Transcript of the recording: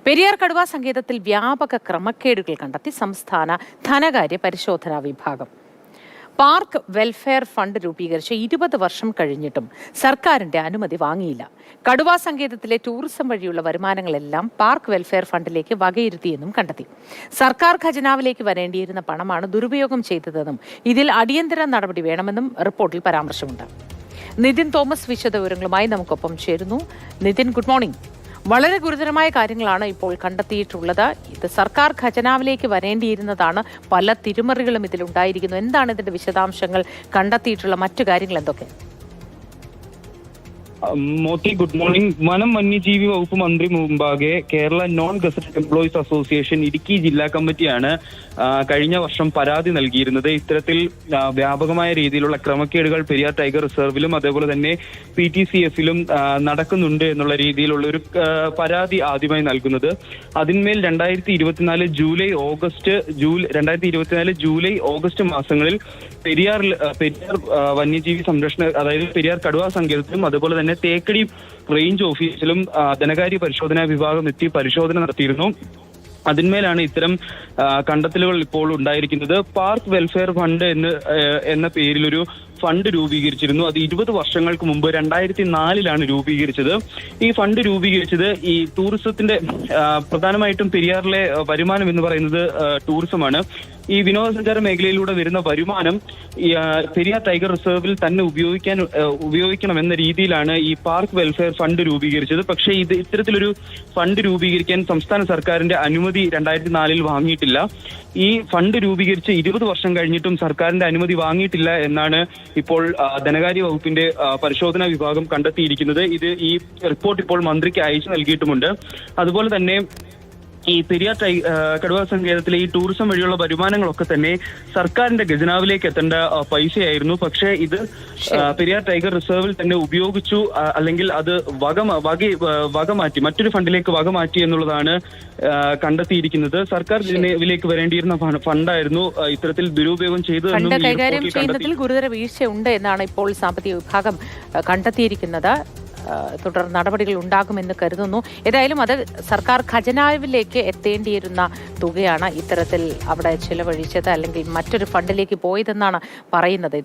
പെരിയാർ കടുവാ സങ്കേതത്തിൽ വ്യാപക ക്രമക്കേടുകൾ കണ്ടെത്തി സംസ്ഥാന ധനകാര്യ പരിശോധനാ വിഭാഗം. പാർക്ക് വെൽഫെയർ ഫണ്ട് രൂപീകരിച്ച് 20 വർഷം കഴിഞ്ഞിട്ടും സർക്കാരിന്റെ അനുമതി വാങ്ങിയില്ല. കടുവാ സങ്കേതത്തിലെ ടൂറിസം വഴിയുള്ള വരുമാനങ്ങളെല്ലാം പാർക്ക് വെൽഫെയർ ഫണ്ടിലേക്ക് വകയിരുത്തിയെന്നും കണ്ടെത്തി. സർക്കാർ ഖജനാവിലേക്ക് വരേണ്ടിയിരുന്ന പണമാണ് ദുരുപയോഗം ചെയ്തതെന്നും ഇതിൽ അടിയന്തര നടപടി വേണമെന്നും റിപ്പോർട്ടിൽ പരാമർശമുണ്ട്. നിതിൻ തോമസ് വിശദവിവരങ്ങളുമായി നമുക്കൊപ്പം ചേരുന്നു. Nithin, good morning. വളരെ ഗുരുതരമായ കാര്യങ്ങളാണ് ഇപ്പോൾ കണ്ടെത്തിയിട്ടുള്ളത്. ഇത് സർക്കാർ ഖജനാവിലേക്ക് വരേണ്ടിയിരുന്നതാണ്. പല തിരിമറികളും ഇതിലുണ്ടായിരിക്കുന്നു. എന്താണ് ഇതിന്റെ വിശദാംശങ്ങൾ? കണ്ടെത്തിയിട്ടുള്ള മറ്റു കാര്യങ്ങൾ എന്തൊക്കെ? Moti, good morning. വനം വന്യജീവി വകുപ്പ് മന്ത്രി മുമ്പാകെ Kerala non gazetted employees association Idukki ജില്ലാ കമ്മിറ്റിയാണ് കഴിഞ്ഞ വർഷം പരാതി നൽകിയിരുന്നത്. ഇത്തരത്തിൽ വ്യാപകമായ രീതിയിലുള്ള ക്രമക്കേടുകൾ പെരിയാർ ടൈഗർ റിസർവിലും അതേപോലെ തന്നെ PTCF-ലും നടക്കുന്നുണ്ട് എന്നുള്ള രീതിയിലുള്ള ഒരു പരാതി ആദ്യമായി നൽകുന്നത്. അതിന്മേൽ 2024 ജൂലൈ ഓഗസ്റ്റ് മാസങ്ങളിൽ പെരിയാർ വന്യജീവി സംരക്ഷണ, അതായത് പെരിയാർ കടുവാ സങ്കേതത്തിലും അതുപോലെ തന്നെ തേക്കടി റേഞ്ച് ഓഫീസിലും ധനകാര്യ പരിശോധനാ വിഭാഗം എത്തി പരിശോധന നടത്തിയിരുന്നു. അതിന്മേലാണ് ഇത്തരം കണ്ടെത്തലുകൾ ഇപ്പോൾ ഉണ്ടായിരിക്കുന്നത്. പാർക്ക് വെൽഫെയർ ഫണ്ട് എന്ന പേരിലൊരു ഫണ്ട് രൂപീകരിച്ചിരുന്നു. അത് 20 വർഷങ്ങൾക്ക് മുമ്പ് 2004 രൂപീകരിച്ചത്. ഈ ഫണ്ട് രൂപീകരിച്ചത് ഈ ടൂറിസത്തിന്റെ, പ്രധാനമായിട്ടും പെരിയാറിലെ വരുമാനം എന്ന് പറയുന്നത് ടൂറിസമാണ്. ഈ വിനോദസഞ്ചാര മേഖലയിലൂടെ വരുന്ന വരുമാനം പെരിയാർ ടൈഗർ റിസർവിൽ തന്നെ ഉപയോഗിക്കണം എന്ന രീതിയിലാണ് ഈ പാർക്ക് വെൽഫെയർ ഫണ്ട് രൂപീകരിച്ചത്. പക്ഷേ ഇത്തരത്തിലൊരു ഫണ്ട് രൂപീകരിക്കാൻ സംസ്ഥാന സർക്കാരിന്റെ അനുമതി 2004 വാങ്ങിയിട്ടില്ല. ഈ ഫണ്ട് രൂപീകരിച്ച് 20 വർഷം കഴിഞ്ഞിട്ടും സർക്കാരിന്റെ അനുമതി വാങ്ങിയിട്ടില്ല എന്നാണ് ഇപ്പോൾ ധനകാര്യ വകുപ്പിന്റെ പരിശോധനാ വിഭാഗം കണ്ടെത്തിയിരിക്കുന്നത്. ഈ റിപ്പോർട്ട് ഇപ്പോൾ മന്ത്രിക്ക് അയച്ചു നൽകിയിട്ടുമുണ്ട്. അതുപോലെ തന്നെ ഈ പെരിയാർ കടുവാ സങ്കേതത്തിലെ ഈ ടൂറിസം വഴിയുള്ള വരുമാനങ്ങളൊക്കെ തന്നെ സർക്കാരിന്റെ ഖജനാവിലേക്ക് എത്തേണ്ട പൈസയായിരുന്നു. പക്ഷേ ഇത് പെരിയാർ ടൈഗർ റിസർവിൽ തന്നെ ഉപയോഗിച്ചു, അല്ലെങ്കിൽ അത് വകമാറ്റി മറ്റൊരു ഫണ്ടിലേക്ക് വകമാറ്റി എന്നുള്ളതാണ് കണ്ടെത്തിയിരിക്കുന്നത്. സർക്കാർ ഖജനാവിലേക്ക് വരേണ്ടിയിരുന്ന ഫണ്ടായിരുന്നു ഇത്തരത്തിൽ ദുരുപയോഗം ചെയ്തതെന്നും കൈകാര്യം ചെയ്യുന്നതിൽ ഗുരുതര വീഴ്ചയുണ്ട് എന്നാണ് ഇപ്പോൾ സാമ്പത്തിക വിഭാഗം കണ്ടെത്തിയിരിക്കുന്നത്. തുടർ നടപടികൾ ഉണ്ടാകുമെന്ന് കരുതുന്നു. ഏതായാലും അത് സർക്കാർ ഖജനാവിലേക്ക് എത്തേണ്ടിയിരുന്ന തുകയാണ് ഇത്തരത്തിൽ അവിടെ ചിലവഴിച്ചത്, അല്ലെങ്കിൽ മറ്റൊരു ഫണ്ടിലേക്ക് പോയതെന്നാണ് പറയുന്നത്. ഇത്